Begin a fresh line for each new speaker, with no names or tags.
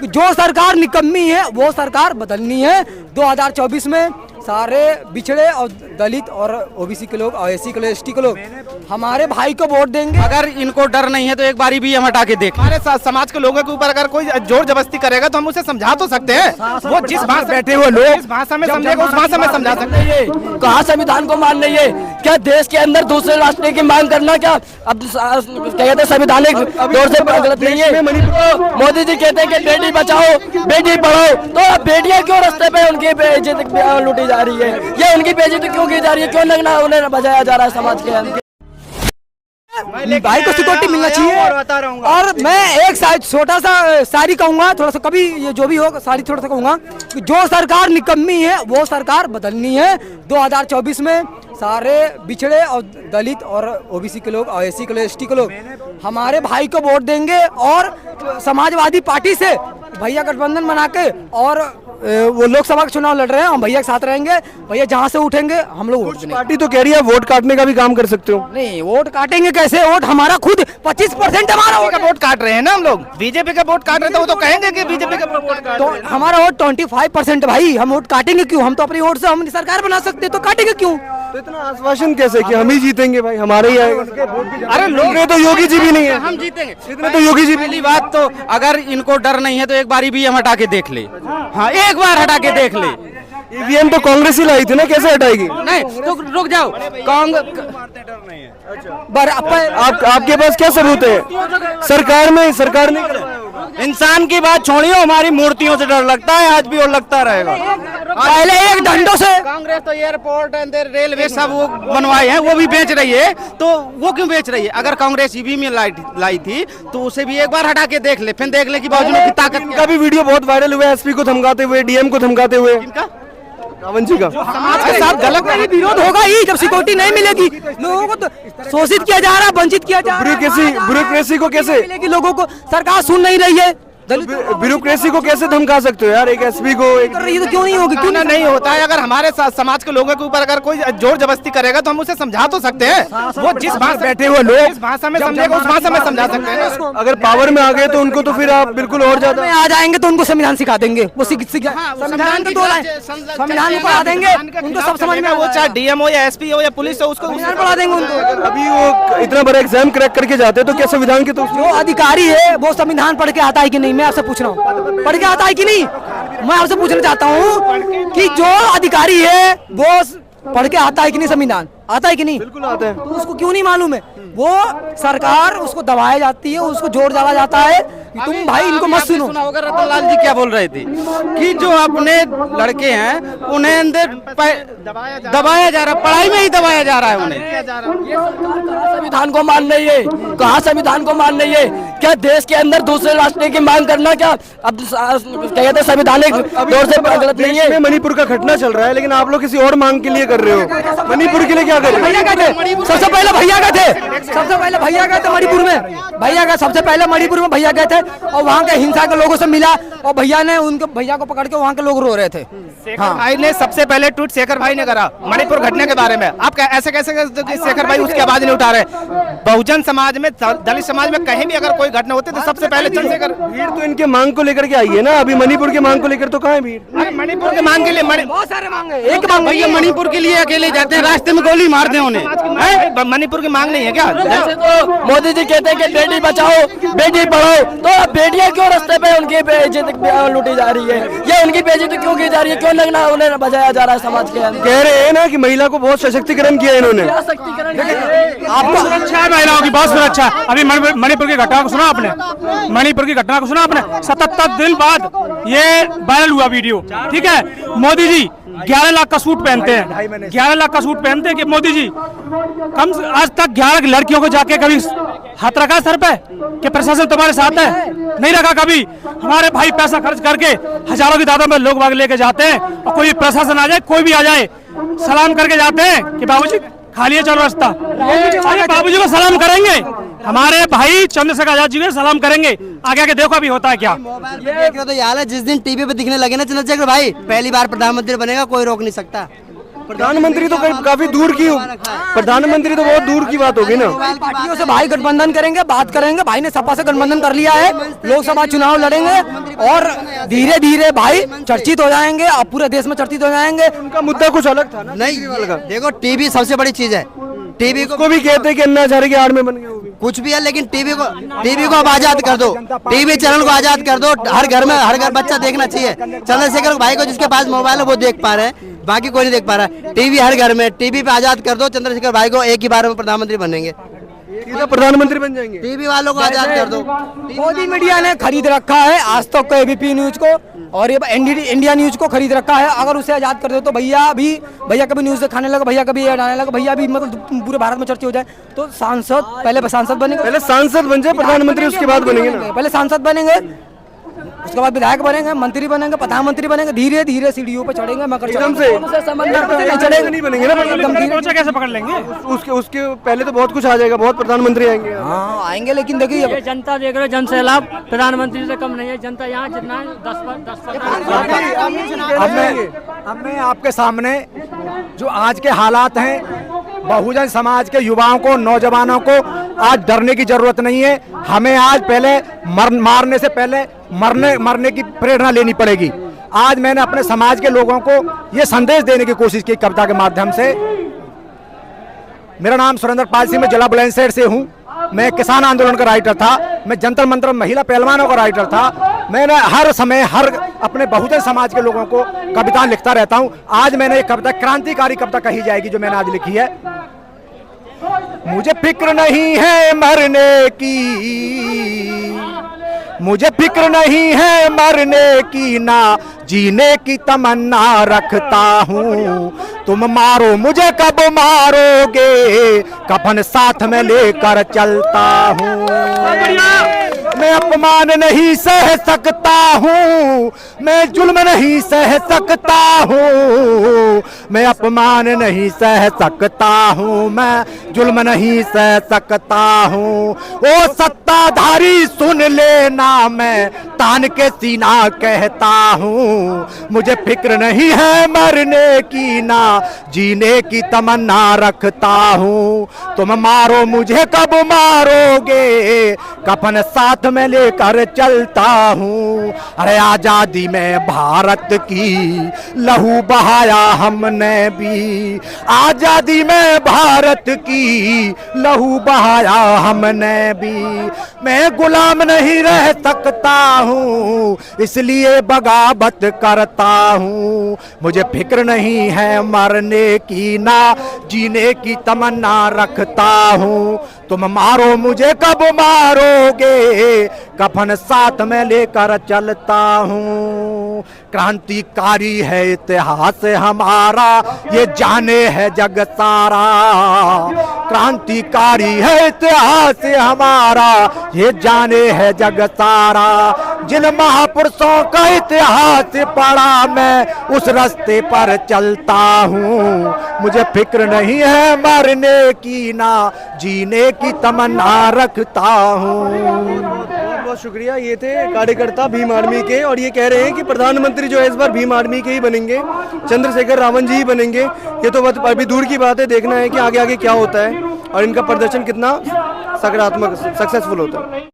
कि जो सरकार निकम्मी है वो सरकार बदलनी है। 2024 में सारे बिछड़े और दलित और ओबीसी के लोग और एससी के लोग एसटी के लोग हमारे भाई को वोट देंगे।
अगर इनको डर नहीं है तो एक बारी भी हम हटा के देख। हमारे समाज के लोगों के ऊपर अगर कोई जोर जबरदस्ती करेगा तो हम उसे समझा तो सकते हैं। वो जिस भाषा बैठे हुए लोग जिस भाषा में समझेगा उस भाषा में समझा सकते हैं।
कहाँ संविधान को मान नहीं है क्या? देश के अंदर दूसरे राष्ट्र की मांग करना क्या अब क्या कहते हैं संवैधानिक तौर से गलत नहीं है? मोदी जी कहते हैं कि बेटी बचाओ बेटी पढ़ाओ, तो बेटियां क्यों रास्ते पे उनकी बेइज्जती लूटी जा रही है? ये उनकी बेइज्जती क्यों की जा रही है? क्यों नगना उन्हें बजाया जा रहा है समाज के अंदर?
भाई को सिक्योरिटी मिलना चाहिए। और मैं एक छोटा सा शायरी कहूंगा, थोड़ा सा कभी ये जो भी हो शायरी थोड़ा सा कहूंगा कि जो सरकार निकम्मी है वो सरकार बदलनी है। 2024 में सारे बिछड़े और दलित और ओबीसी के लोग और एससी के लोग एसटी के लोग हमारे भाई को वोट देंगे और समाजवादी पार्टी से भैया गठबंधन बना के और वो लोकसभा का चुनाव लड़ रहे हैं। हम भैया के साथ रहेंगे। भैया जहाँ से उठेंगे हम लोग वोट देंगे।
पार्टी तो कह रही है वोट काटने का भी काम कर सकते हो।
नहीं, वोट काटेंगे कैसे? वोट हमारा खुद 25% हमारा
वोट काट रहे हैं ना हम लोग। बीजेपी का वोट काट रहे हैं तो वो तो कहेंगे कि बीजेपी का वोट काट रहे हैं।
हमारा वोट 25% भाई। हम वोट काटेंगे क्यों? हम तो अपनी वोट से हम सरकार बना सकते हैं, तो काटेंगे क्यों?
तो इतना आश्वासन कैसे कि हम ही जीतेंगे भाई, हमारे ही आएगा? अरे लोग तो योगी जी भी नहीं है।
हम जीतेंगे
इतने तो योगी जी।
पहली बात तो अगर इनको डर नहीं है तो एक बारी भी हम हटा के देख ले। हाँ, एक बार हटा के देख ले।
ईवीएम तो कांग्रेस ही लाई थी ना, कैसे हटाएगी?
नहीं तो रुक जाओ।
आपके पास क्या सबूत है? सरकार ने
इंसान की बात छोड़िए, हमारी मूर्तियों से डर लगता है आज भी और लगता रहेगा।
पहले एक डंडों से
कांग्रेस तो एयरपोर्ट रेलवे सब वो बनवाए हैं, वो भी बेच रही है। तो वो क्यों बेच रही है? अगर कांग्रेस ईवी में लाई थी तो उसे भी एक बार हटा के देख ले, फिर देख ले कि बावजूद की ताकत
का भी वीडियो बहुत वायरल हुआ है, एसपी को धमकाते हुए, डीएम को धमकाते हुए। रावण जी का
समाज के साथ गलत
विरोध होगा ही जब सिक्योरिटी नहीं मिलेगी। लोगों को तो शोषित किया जा रहा है, वंचित किया जा रहा है।
ब्यूरोक्रेसी को कैसे
मिलेगी? लोगों को सरकार सुन नहीं रही है।
ब्यूरोक्रेसी को कैसे धमका सकते हो यार? एक एसपी को
कर रही है तो क्यों नहीं होगी? क्यों
नहीं होता है? अगर हमारे समाज के लोगों के ऊपर अगर कोई जोर जबरदस्ती करेगा तो हम उसे समझा तो सकते हैं। वो जिस भाषा बैठे हुए लोग जिस भाषा में समझेगा उस भाषा में समझा सकते हैं।
अगर पावर में आ गए तो उनको तो फिर आप बिल्कुल और ज्यादा
आ जाएंगे तो उनको संविधान सिखा देंगे। वो संविधान को पढ़ा देंगे, उनको सब समझ में।
वो चाहे डीएम हो या एसपी हो या पुलिस हो, उसको
पढ़ा देंगे उनको।
अभी वो इतना बड़ा एग्जाम क्रैक करके जाते हैं तो क्या संविधान के तो
जो अधिकारी है वो संविधान पढ़ के आता है कि नहीं? मैं आपसे पूछ रहा हूँ, पढ़ के आता है कि नहीं? मैं आपसे पूछना चाहता हूँ कि जो अधिकारी है वो पढ़ के आता है कि नहीं? संविधान आता है कि नहीं?
बिल्कुल आता है।
तो उसको क्यों नहीं मालूम है? वो सरकार उसको दबाया जाती है, उसको जोर डाला जाता है कि तुम भाई इनको मत सुनो।
रतन लाल जी क्या बोल रहे थे कि जो अपने लड़के हैं उन्हें अंदर दबाया जा रहा है, पढ़ाई में ही दबाया जा रहा है उन्हें।
संविधान को मान नहीं है। कहाँ संविधान को मान नहीं है क्या? देश के अंदर दूसरे राष्ट्र की मांग करना क्या अब क्या कहते हैं संवैधानिक तौर से गलत नहीं है?
मणिपुर का घटना चल रहा है लेकिन आप लोग किसी और मांग के लिए कर रहे हो। मणिपुर के लिए क्या कर रहे हो?
भैया गए थे, सबसे पहले भैया गए थे, सबसे पहले भैया गए थे मणिपुर में। भैया गए सबसे पहले मणिपुर में, भैया गए थे और वहाँ के हिंसा के लोगों से मिला और भैया ने उनको भैया को पकड़ के वहाँ के लोग रो रहे थे।
शेखर भाई ने सबसे पहले ट्वीट शेखर भाई ने करा मणिपुर घटना के बारे में। आप ऐसे कैसे शेखर भाई उसकी आवाज नहीं उठा रहे? बहुजन समाज में, दलित समाज में कहीं भी अगर कोई घटना होती है तो सबसे पहले चंद्रशेखर।
भीड़ तो इनके मांग को लेकर के आई है ना, अभी मणिपुर के मांग को लेकर तो कहाँ है भीड़?
मणिपुर के मांग के लिए
बहुत सारे मांग है।
एक मांग भैया मणिपुर के लिए अकेले जाते हैं, रास्ते में गोली मार दे उन्हें। मणिपुर की मांग नहीं है क्या?
जैसे तो मोदी जी कहते हैं कि बेटी बचाओ बेटी पढ़ाओ, तो बेटियां क्यों रास्ते पे उनकी बेइज्जती लूटी जा रही है? ये उनकी बेइज्जती क्यों की जा रही है? क्यों नगना उन्हें बजाया जा रहा है समाज के अंदर?
कह रहे हैं ना कि महिला को बहुत सशक्तिकरण किया इन्होंने।
आपको सुरक्षा है महिलाओं की, बहुत सुरक्षा। अभी मणिपुर की घटना को सुना आपने? मणिपुर की घटना को सुना आपने? 77 दिन बाद ये वायरल हुआ वीडियो, ठीक है? मोदी जी 11 लाख का सूट पहनते हैं, 11 लाख का सूट पहनते हैं कि मोदी जी आज तक 11 लड़कियों को जाके कभी हाथ रखा सर पे कि प्रशासन तुम्हारे साथ है? नहीं रखा कभी। हमारे भाई पैसा खर्च करके हजारों की तादाद में लोग भाग लेके जाते हैं और कोई प्रशासन आ जाए, कोई भी आ जाए, सलाम करके जाते हैं कि बाबूजी खाली चलो रास्ता। बाबूजी को सलाम करेंगे, हमारे भाई चंद्रशेखर आजाद जी को सलाम करेंगे। आगे आगे देखो अभी होता है क्या।
ये तो यार है, जिस दिन टीवी पे दिखने लगे ना चंद्रशेखर भाई पहली बार प्रधानमंत्री बनेगा, कोई रोक नहीं सकता।
प्रधानमंत्री तो काफी दूर की, प्रधानमंत्री तो बहुत दूर की बात होगी ना।
पार्टियों से भाई गठबंधन करेंगे, बात करेंगे। भाई ने सपा से गठबंधन कर लिया है, लोकसभा चुनाव लड़ेंगे और धीरे धीरे भाई चर्चित हो जाएंगे, अब पूरे देश में चर्चित हो जाएंगे।
उनका मुद्दा कुछ अलग था ना।
नहीं, देखो टीवी सबसे बड़ी चीज है। टीवी
को भी कहते हैं कि अन्ना हजारे की आड़ में बन गए वो भी।
कुछ भी है, लेकिन टीवी को अब आजाद कर दो, टीवी चैनल को आजाद कर दो। हर घर बच्चा देखना चाहिए। चंद्रशेखर भाई को जिसके पास मोबाइल है वो देख पा रहे हैं, बाकी कोई नहीं देख पा रहा। टीवी हर घर में, टीवी पे आजाद कर दो। चंद्रशेखर भाई को एक ही बार में प्रधानमंत्री बनेंगे,
सीधा प्रधानमंत्री बन जाएंगे।
टीवी वालों को आजाद कर दो।
मोदी मीडिया ने खरीद रखा है आज तक को, एबीपी न्यूज को और ये इंडिया न्यूज को खरीद रखा है। अगर उसे आजाद कर दो तो भैया कभी न्यूज दिखाने लगे, भैया कभी ऐड आने लगे, भैया भी मतलब पूरे भारत में चर्चा हो जाए। तो पहले सांसद बनेंगे,
पहले सांसद बन जाए, प्रधानमंत्री उसके बाद बनेंगे ना।
पहले सांसद बनेंगे, उसके बाद विधायक बनेंगे, मंत्री बनेंगे, प्रधानमंत्री बनेंगे, धीरे धीरे सीढ़ियों पे चढ़ेंगे। मकर
एकदम से
चढ़ेंगे
नहीं बनेंगे ना,
कैसे पकड़ लेंगे?
उसके पहले तो बहुत कुछ आ जाएगा, बहुत प्रधानमंत्री आएंगे।
हाँ आएंगे, लेकिन देखिए
ये जनता देख रहे हो, जन सैलाब प्रधानमंत्री से कम नहीं है। जनता यहाँ जितना है 10%।
अब मैं आपके सामने जो आज के हालात हैं, बहुजन समाज के युवाओं को, नौजवानों को आज डरने की जरूरत नहीं है। हमें आज पहले मारने से पहले मरने की प्रेरणा लेनी पड़ेगी। आज मैंने अपने समाज के लोगों को ये संदेश देने की कोशिश की कविता के माध्यम से। मेरा नाम सुरेंद्र पाल सिंह, मैं जिला बुलंदशहर से हूँ। मैं किसान आंदोलन का राइटर था, मैं जंतर मंतर महिला पहलवानों का राइटर था। मैंने हर समय अपने बहुजन समाज के लोगों को कविता लिखता रहता हूँ। आज मैंने एक कविता, क्रांतिकारी कविता कही जाएगी, जो मैंने आज लिखी है। मुझे फिक्र नहीं है मरने की, मुझे फिक्र नहीं है मरने की, ना जीने की तमन्ना रखता हूँ। तुम मारो मुझे कब मारोगे, कफन साथ में लेकर चलता हूँ। मैं अपमान नहीं सह सकता हूँ, मैं जुल्म नहीं सह सकता हूँ, मैं अपमान नहीं सह सकता हूँ, मैं जुल्म नहीं सह सकता हूँ। ओ सत्ताधारी सुन लेना, मैं तान के सीना कहता हूँ। मुझे फिक्र नहीं है मरने की, ना जीने की तमन्ना रखता हूँ। तुम मारो मुझे कब मारोगे, कफन साथ में लेकर चलता हूँ। अरे आजादी में भारत की लहू बहाया हमने भी, आजादी में भारत की लहू बहाया हमने भी। मैं गुलाम नहीं रह सकता हूँ, इसलिए बगावत करता हूँ। मुझे फिक्र नहीं है मरने की, ना जीने की तमन्ना रखता हूँ। तुम मारो मुझे कब मारोगे, कफन साथ में लेकर चलता हूँ। क्रांतिकारी है इतिहास हमारा, ये जाने है जग सारा। क्रांतिकारी है इतिहास हमारा, ये जाने है जग सारा। जिन महापुरुषों का इतिहास पढ़ा, मैं उस रास्ते पर चलता हूँ। मुझे फिक्र नहीं है मरने की, ना जीने की तमन्ना रखता हूँ।
बहुत शुक्रिया। ये थे कार्यकर्ता भीम आर्मी के, और ये कह रहे हैं कि प्रधानमंत्री जो है इस बार भीम आर्मी के ही बनेंगे, चंद्रशेखर रावण जी ही बनेंगे। ये तो अभी दूर की बात है, देखना है कि आगे आगे क्या होता है और इनका प्रदर्शन कितना सकारात्मक सक्सेसफुल होता है।